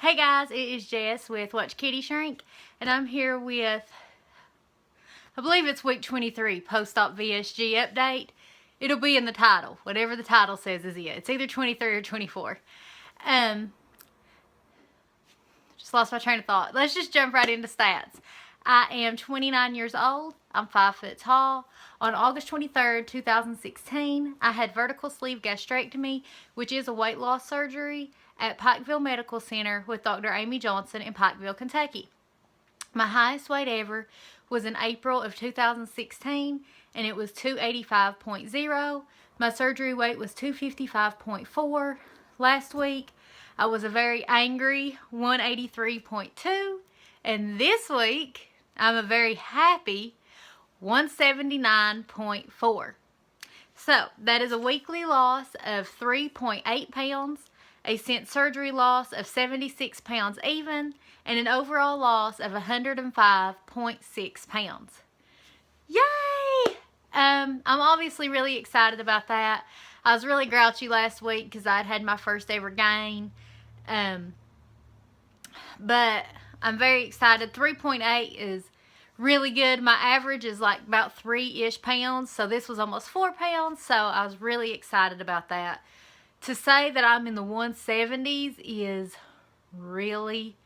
Hey guys, it is Jess with WatchKittyShrink, and I'm here with, I believe it's week 23, post-op VSG update. It'll be in the title. Whatever the title says is it. It's either 23 or 24. Just lost my train of thought. Let's just jump right into stats. I am 29 years old. I'm 5 foot tall. On August 23rd, 2016, I had vertical sleeve gastrectomy, which is a weight loss surgery, at Pikeville Medical Center with Dr. Amy Johnson in Pikeville, Kentucky. My highest weight ever was in April of 2016, and it was 285.0. My surgery weight was 255.4. Last week, I was a very angry 183.2, and this week, I'm a very happy 179.4. So, that is a weekly loss of 3.8 pounds, a since surgery loss of 76 pounds even, and an overall loss of 105.6 pounds. Yay! I'm obviously really excited about that. I was really grouchy last week because I'd had my first ever gain. But I'm very excited. 3.8 is really good. My average is like about 3-ish pounds, so this was almost 4 pounds, so I was really excited about that. To say that I'm in the 170s is really,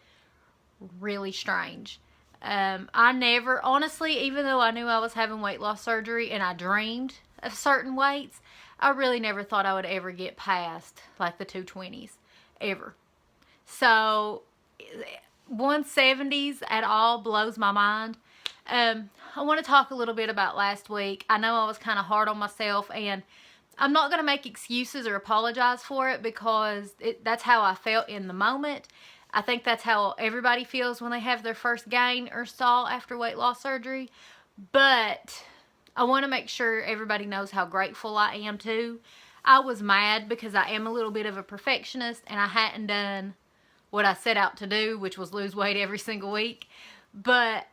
really strange. I never, honestly, even though I knew I was having weight loss surgery and I dreamed of certain weights, I really never thought I would ever get past like the 220s, ever. So 170s at all blows my mind. I want to talk a little bit about last week. I know I was kind of hard on myself, and I'm not going to make excuses or apologize for it because that's how I felt in the moment. I think that's how everybody feels when they have their first gain or stall after weight loss surgery. But I want to make sure everybody knows how grateful I am too. I was mad because I am a little bit of a perfectionist and I hadn't done what I set out to do, which was lose weight every single week. But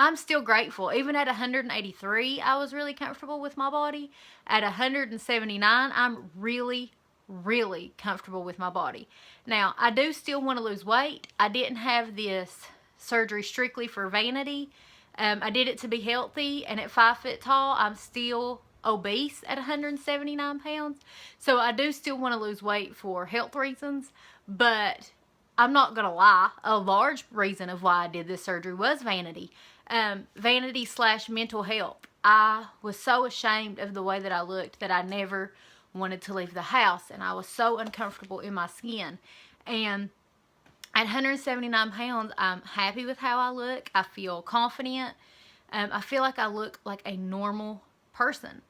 I'm still grateful. Even at 183, I was really comfortable with my body. At 179, I'm really, really comfortable with my body. Now, I do still want to lose weight. I didn't have this surgery strictly for vanity. I did it to be healthy, and at 5 foot tall, I'm still obese at 179 pounds. So I do still want to lose weight for health reasons, but I'm not going to lie. A large reason of why I did this surgery was vanity. Vanity / mental health. I was so ashamed of the way that I looked that I never wanted to leave the house, and I was so uncomfortable in my skin. And at 179 pounds, I'm happy with how I look. I feel confident. I feel like I look like a normal person.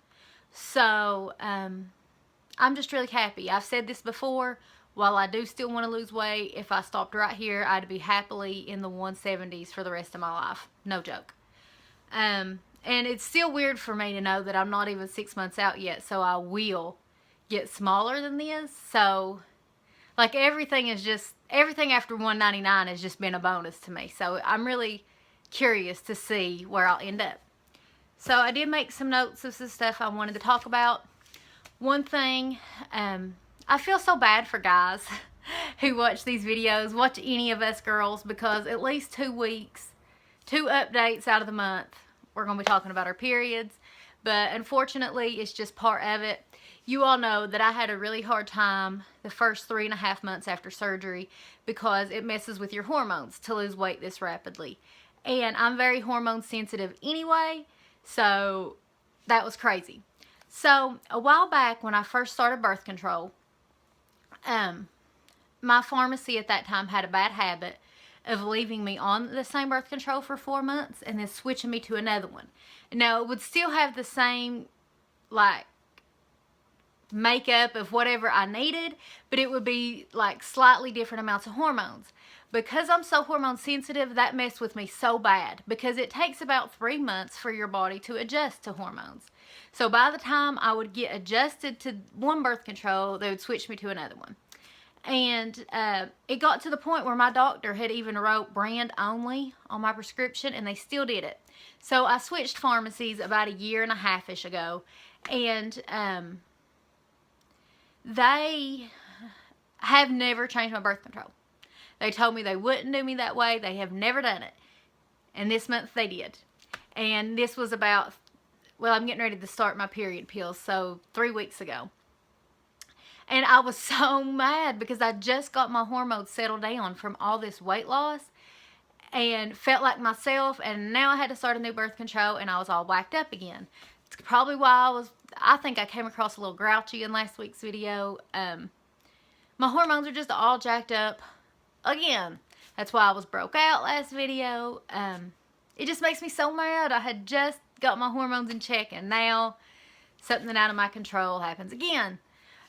So, I'm just really happy. I've said this before. While I do still want to lose weight, if I stopped right here, I'd be happily in the 170s for the rest of my life. No joke. And it's still weird for me to know that I'm not even 6 months out yet, so I will get smaller than this. So, like, everything after 199 has just been a bonus to me. So, I'm really curious to see where I'll end up. So, I did make some notes of some stuff I wanted to talk about. One thing, I feel so bad for guys who watch these videos, watch any of us girls, because at least 2 weeks, 2 updates out of the month, we're going to be talking about our periods. But unfortunately, it's just part of it. You all know that I had a really hard time the first 3.5 months after surgery because it messes with your hormones to lose weight this rapidly. And I'm very hormone sensitive anyway, so that was crazy. So a while back when I first started birth control, my pharmacy at that time had a bad habit of leaving me on the same birth control for 4 months and then switching me to another one. Now, it would still have the same, like, makeup of whatever I needed, but it would be, like, slightly different amounts of hormones. Because I'm so hormone sensitive, that messed with me so bad because it takes about 3 months for your body to adjust to hormones. So by the time I would get adjusted to one birth control, they would switch me to another one. And it got to the point where my doctor had even wrote brand only on my prescription, and they still did it. So I switched pharmacies about 1.5 years ago, and they have never changed my birth control. They told me they wouldn't do me that way. They have never done it. And this month they did. And this was about, well, I'm getting ready to start my period pills, so 3 weeks ago. And I was so mad because I just got my hormones settled down from all this weight loss and felt like myself, and now I had to start a new birth control and I was all whacked up again. It's probably why I think I came across a little grouchy in last week's video. My hormones are just all jacked up again. That's why I was broke out last video. It just makes me so mad. I had just got my hormones in check and now something out of my control happens again.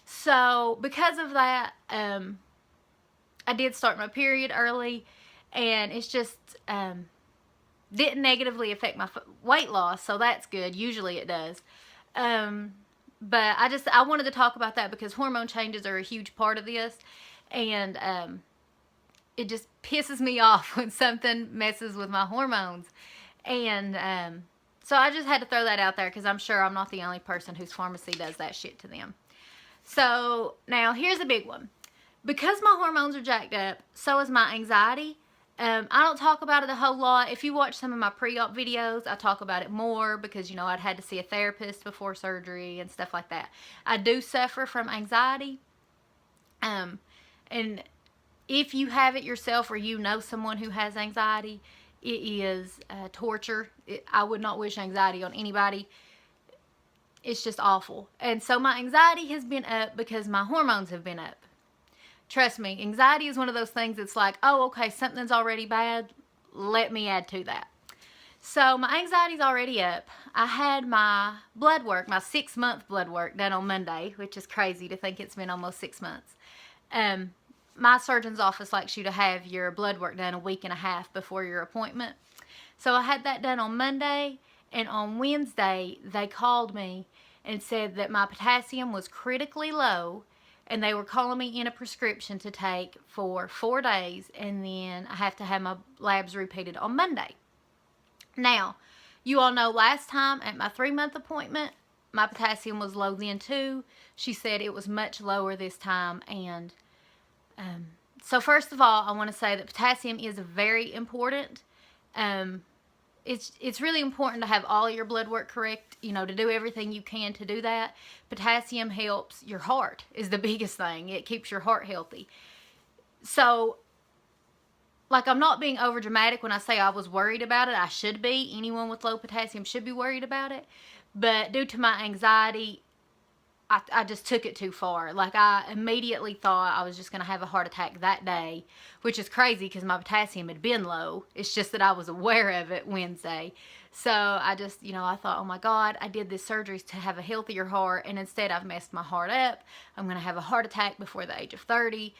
So because of that, I did start my period early, and it's just didn't negatively affect my weight loss, so that's good. Usually it does. But I wanted to talk about that because hormone changes are a huge part of this, and it just pisses me off when something messes with my hormones. And so I just had to throw that out there because I'm sure I'm not the only person whose pharmacy does that shit to them. So now here's a big one. Because my hormones are jacked up, so is my anxiety. I don't talk about it a whole lot. If you watch some of my pre-op videos, I talk about it more because, you know, I'd had to see a therapist before surgery and stuff like that. I do suffer from anxiety. And if you have it yourself or you know someone who has anxiety, it is torture. I would not wish anxiety on anybody. It's just awful. And so my anxiety has been up because my hormones have been up. Trust me, anxiety is one of those things that's like, oh, okay, something's already bad. Let me add to that. So my anxiety's already up. I had my blood work, my 6-month blood work done on Monday, which is crazy to think it's been almost 6 months. My surgeon's office likes you to have your blood work done a week and a half before your appointment. So I had that done on Monday, and on Wednesday they called me and said that my potassium was critically low, and they were calling me in a prescription to take for 4 days, and then I have to have my labs repeated on Monday. Now, you all know last time at my 3-month appointment, my potassium was low then too. She said it was much lower this time, and so first of all, I want to say that potassium is very important. It's really important to have all your blood work correct, you know, to do everything you can to do that. Potassium helps your heart is the biggest thing. It keeps your heart healthy. So, like, I'm not being over dramatic when I say I was worried about it. I should be. Anyone with low potassium should be worried about it. But due to my anxiety, I just took it too far. Like, I immediately thought I was just going to have a heart attack that day, which is crazy because my potassium had been low. It's just that I was aware of it Wednesday. So I just, you know, I thought, oh my God, I did this surgery to have a healthier heart, and instead I've messed my heart up. I'm going to have a heart attack before the age of 30.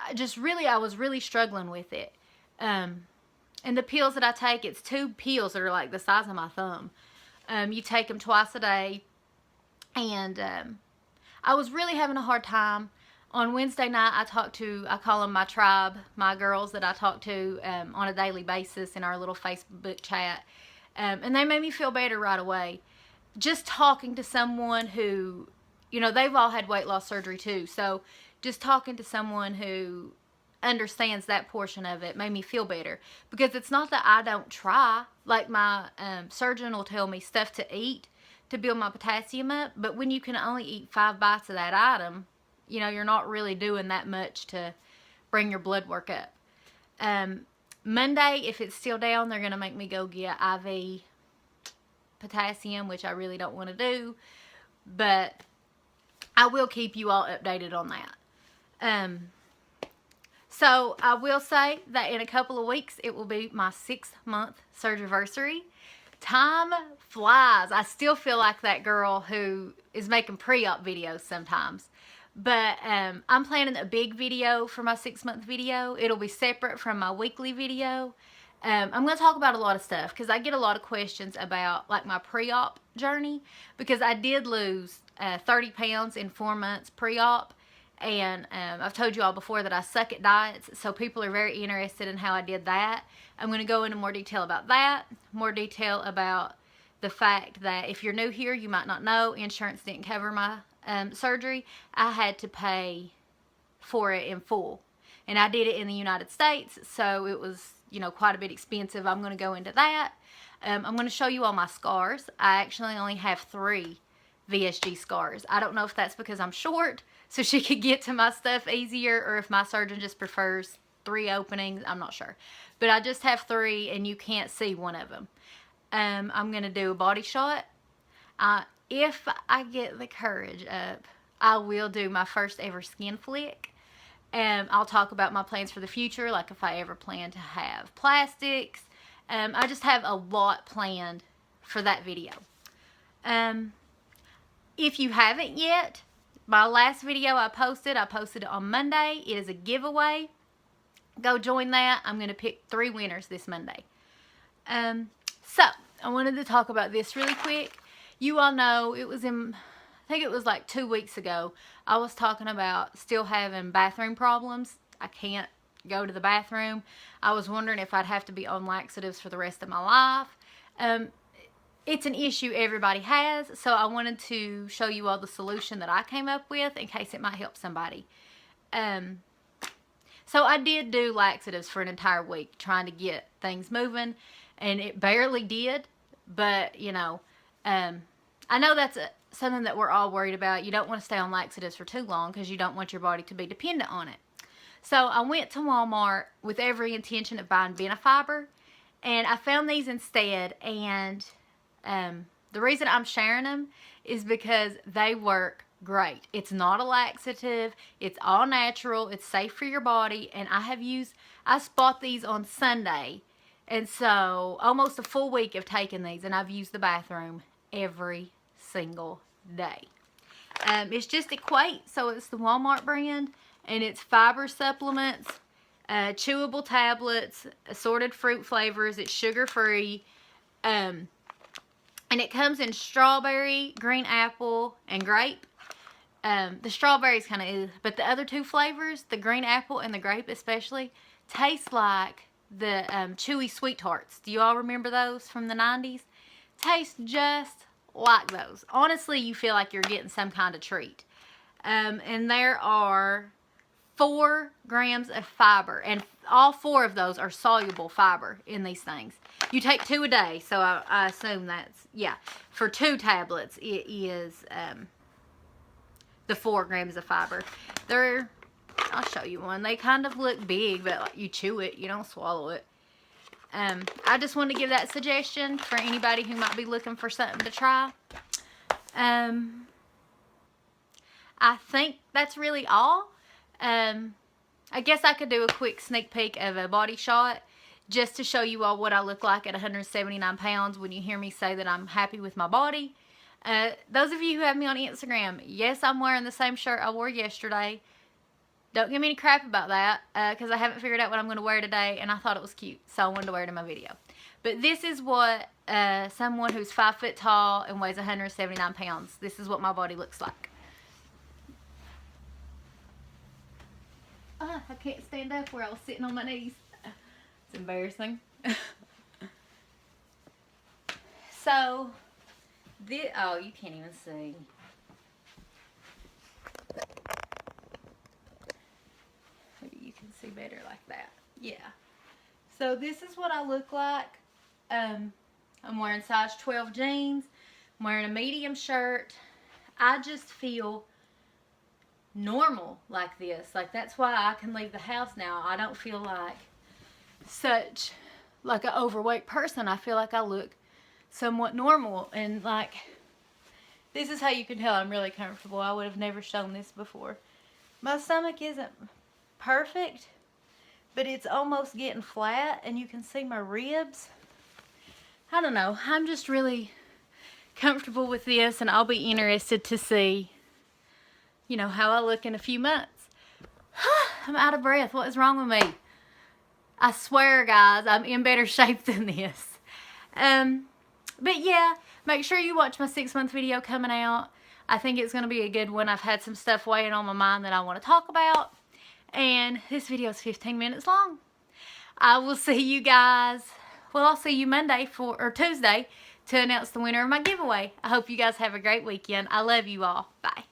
I was really struggling with it. And the pills that I take, it's 2 pills that are like the size of my thumb. You take them twice a day, and I was really having a hard time. On Wednesday night, I call them my tribe, my girls that I talk to on a daily basis in our little Facebook chat. And they made me feel better right away. Just talking to someone who, you know, they've all had weight loss surgery too. So just talking to someone who understands that portion of it made me feel better. Because it's not that I don't try. Like, my surgeon will tell me stuff to eat to build my potassium up, but when you can only eat 5 bites of that item, you know, you're not really doing that much to bring your blood work up. Monday, if it's still down, they're going to make me go get IV potassium, which I really don't want to do, but I will keep you all updated on that. So I will say that in a couple of weeks, it will be my 6-month surgery. Time flies. I still feel like that girl who is making pre-op videos sometimes. But I'm planning a big video for my 6-month video. It'll be separate from my weekly video. I'm going to talk about a lot of stuff because I get a lot of questions about, like, my pre-op journey, because I did lose 30 pounds in 4 months pre-op. And I've told you all before that I suck at diets, so people are very interested in how I did that. I'm going to go into more detail about that, more detail about the fact that if you're new here, you might not know, insurance didn't cover my surgery. I had to pay for it in full. And I did it in the United States, so it was, you know, quite a bit expensive. I'm going to go into that. I'm going to show you all my scars. I actually only have 3 VSG scars. I don't know if that's because I'm short, so she could get to my stuff easier, or if my surgeon just prefers 3 openings. I'm not sure. But I just have 3, and you can't see one of them. I'm going to do a body shot. If I get the courage up, I will do my first ever skin flick. I'll talk about my plans for the future, like if I ever plan to have plastics. I just have a lot planned for that video. If you haven't yet, my last video I posted it on Monday. It is a giveaway. Go join that. I'm going to pick 3 winners this Monday. So, I wanted to talk about this really quick. You all know, it was I think it was like 2 weeks ago, I was talking about still having bathroom problems. I can't go to the bathroom. I was wondering if I'd have to be on laxatives for the rest of my life. It's an issue everybody has, so I wanted to show you all the solution that I came up with in case it might help somebody. So I did do laxatives for an entire week trying to get things moving, and it barely did, but you know, I know that's something that we're all worried about. You don't want to stay on laxatives for too long because you don't want your body to be dependent on it. So I went to Walmart with every intention of buying Benefiber, and I found these instead, and the reason I'm sharing them is because they work great. It's not a laxative. It's all natural. It's safe for your body, and I bought these on Sunday, and so almost a full week of taking these, and I've used the bathroom every single day. It's just Equate, so it's the Walmart brand, and it's fiber supplements, chewable tablets, assorted fruit flavors. It's sugar-free, and it comes in strawberry, green apple, and grape. The strawberry is kind of, but the other 2 flavors, the green apple and the grape especially, taste like the chewy Sweet Tarts. Do you all remember those from the 90s? Taste just like those. Honestly, you feel like you're getting some kind of treat. And there are 4 grams of fiber, and all 4 of those are soluble fiber in these things. You take 2 a day, so I assume that's, yeah, for 2 tablets it is the 4 grams of fiber. I'll show you one. They kind of look big, but like, you chew it, you don't swallow it. I just want to give that suggestion for anybody who might be looking for something to try. I think that's really all. I guess I could do a quick sneak peek of a body shot just to show you all what I look like at 179 pounds when you hear me say that I'm happy with my body. Those of you who have me on Instagram, yes, I'm wearing the same shirt I wore yesterday. Don't give me any crap about that, because I haven't figured out what I'm going to wear today, and I thought it was cute, so I wanted to wear it in my video. But this is what someone who's 5 foot tall and weighs 179 pounds, this is what my body looks like. I can't stand up where I was sitting on my knees. It's embarrassing. So, oh, you can't even see. You can see better like that. Yeah. So this is what I look like. I'm wearing size 12 jeans. I'm wearing a medium shirt. I just feel normal like this. Like, that's why I can leave the house now. I don't feel like such like an overweight person. I feel like I look somewhat normal, and like, this is how you can tell I'm really comfortable. I would have never shown this before. My stomach isn't perfect, but it's almost getting flat, and you can see my ribs. I don't know. I'm just really comfortable with this, and I'll be interested to see, you know, how I look in a few months. I'm out of breath. What is wrong with me? I swear, guys, I'm in better shape than this. But yeah, make sure you watch my 6-month video coming out. I think it's going to be a good one. I've had some stuff weighing on my mind that I want to talk about. And this video is 15 minutes long. I will see you guys. Well, I'll see you Monday or Tuesday to announce the winner of my giveaway. I hope you guys have a great weekend. I love you all. Bye.